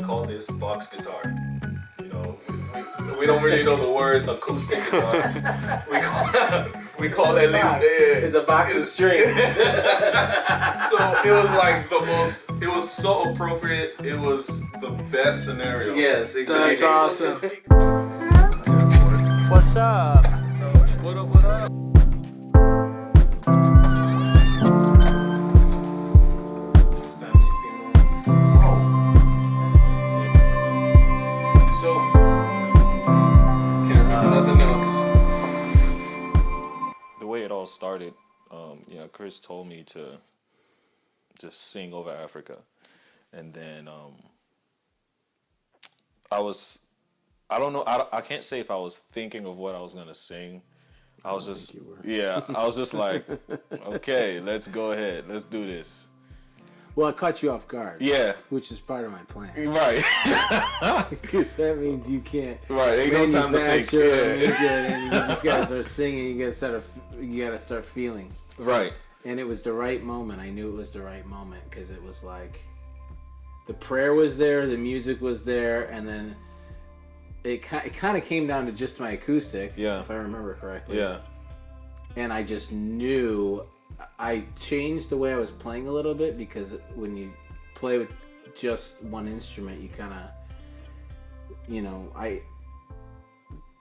call this box guitar. We don't really know the word acoustic guitar. We call it at least it's a box of string. So it was like it was so appropriate. It was the best scenario. Yes, exactly. That's awesome. What's up? What up, what up? Family funeral. So, can't remember nothing else. The way it all started, Chris told me to just sing over Africa. And then I don't know, I can't say if I was thinking of what I was going to sing. I was just like, okay, let's go ahead. Let's do this. Well, it caught you off guard. Yeah. Which is part of my plan. Right. Because that means you can't Ain't no time to think. manufacture and make it, and you just gotta start singing. You gotta start feeling. Right. And it was the right moment. I knew it was the right moment because it was like the prayer was there, the music was there, and then it kind of came down to just my acoustic, if I remember correctly. Yeah. And I just knew I changed the way I was playing a little bit because when you play with just one instrument, you kind of, I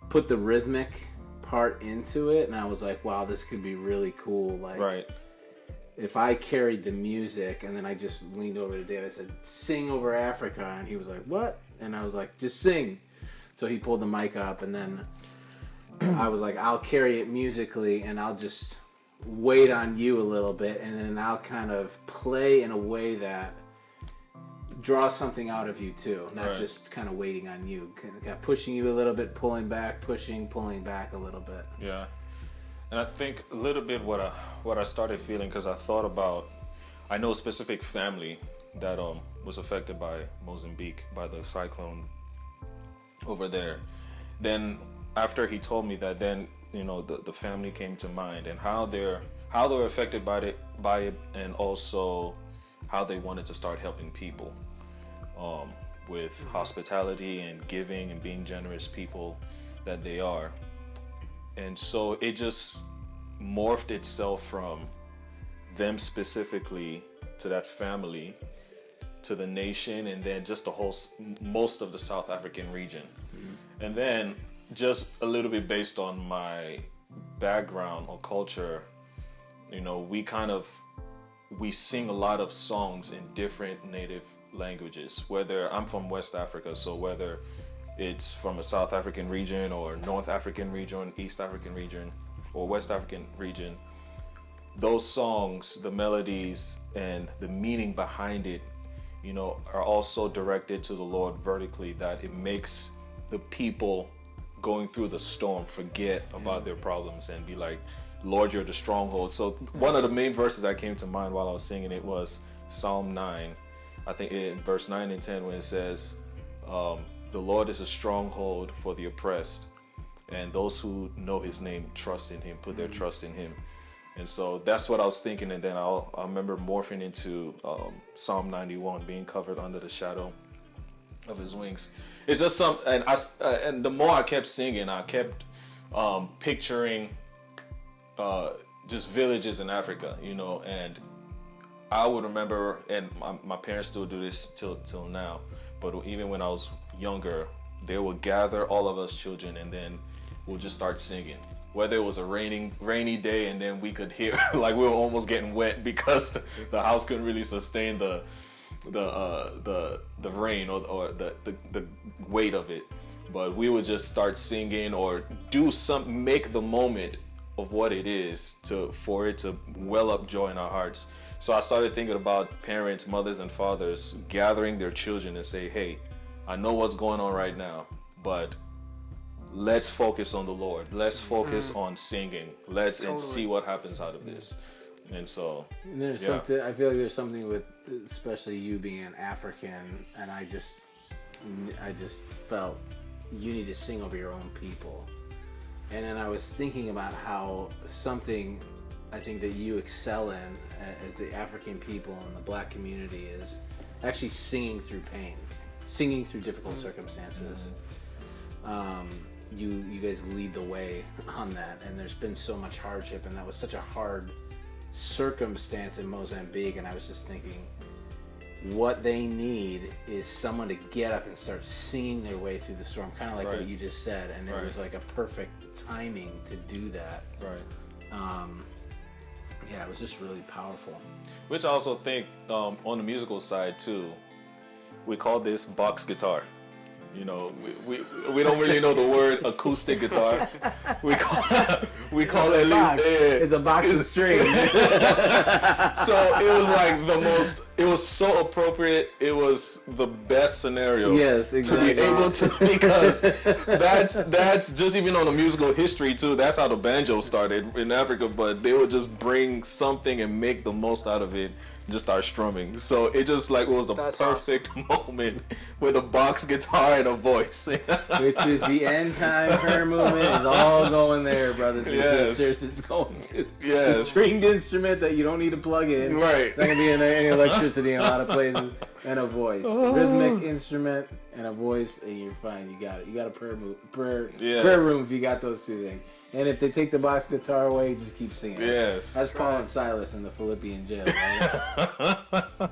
put the rhythmic part into it, and I was like, wow, this could be really cool. Like, Right. if I carried the music, and then I just leaned over to Dave, I said, sing over Africa, and he was like, what? And I was like, just sing. So he pulled the mic up, and then I was like, I'll carry it musically, and I'll just wait on you a little bit, and then I'll kind of play in a way that draws something out of you too, not just kind of waiting on you, kind of pushing you a little bit, pulling back, pulling back a little bit. Yeah. And I think a little bit what I started feeling, because I thought about, I know a specific family that was affected by Mozambique, by the cyclone over there. Then after he told me that, then the family came to mind, and how they're affected by it, and also how they wanted to start helping people with hospitality and giving and being generous people that they are. And so it just morphed itself from them specifically to that family, to the nation, and then just most of the South African region. Mm-hmm. And then just a little bit based on my background or culture, we sing a lot of songs in different native languages. Whether I'm from West Africa, so whether it's from a South African region or North African region, East African region, or West African region, those songs, the melodies and the meaning behind it, are also directed to the Lord vertically, that it makes the people going through the storm forget about their problems and be like, Lord, you're the stronghold. So one of the main verses that came to mind while I was singing it was Psalm 9. I think in verse 9 and 10, when it says, the Lord is a stronghold for the oppressed, and those who know his name trust in him, put their trust in him. And so that's what I was thinking. And then I remember morphing into Psalm 91, being covered under the shadow of his wings. It's just and the more I kept singing, I kept picturing just villages in Africa, and I would remember, and my parents still do this till now, but even when I was younger, they would gather all of us children, and then we'll just start singing. Whether it was a rainy day, and then we could hear like we were almost getting wet because the house couldn't really sustain the rain or the weight of it. But we would just start singing or make the moment of what it is for it to well up joy in our hearts. So I started thinking about parents, mothers and fathers gathering their children and say, hey, I know what's going on right now, but let's focus on the Lord. Let's focus on singing. And see what happens out of this. And so there's something, I feel like there's something with, especially you being an African, and I just felt you need to sing over your own people. And then I was thinking about how something I think that you excel in as the African people and the black community is actually singing through pain. singing through difficult circumstances. You guys lead the way on that, and there's been so much hardship, and that was such a hard circumstance in Mozambique, and I was just thinking, what they need is someone to get up and start singing their way through the storm, kind of like what you just said, and it was like a perfect timing to do that. Yeah, it was just really powerful. Which I also think on the musical side too, we call this box guitar. You know, we don't really know the word acoustic guitar. We call it at least it's a box of strings. So it was like it was so appropriate. It was the best scenario. Yes, exactly. To be able to, because that's just even on the musical history too. That's how the banjo started in Africa, but they would just bring something and make the most out of it. Just start strumming. So it just like was the perfect moment with a box guitar and a voice. Which is the end time prayer movement is all going there, brothers and sisters. It's going to the stringed instrument that you don't need to plug in. Right. It's not going to be any electricity in a lot of places. And a voice. Rhythmic instrument and a voice, and you're fine. You got it. You got a prayer room if you got those two things. And if they take the box guitar away, just keep singing. Yes. That's Paul and Silas in the Philippian jail. Right?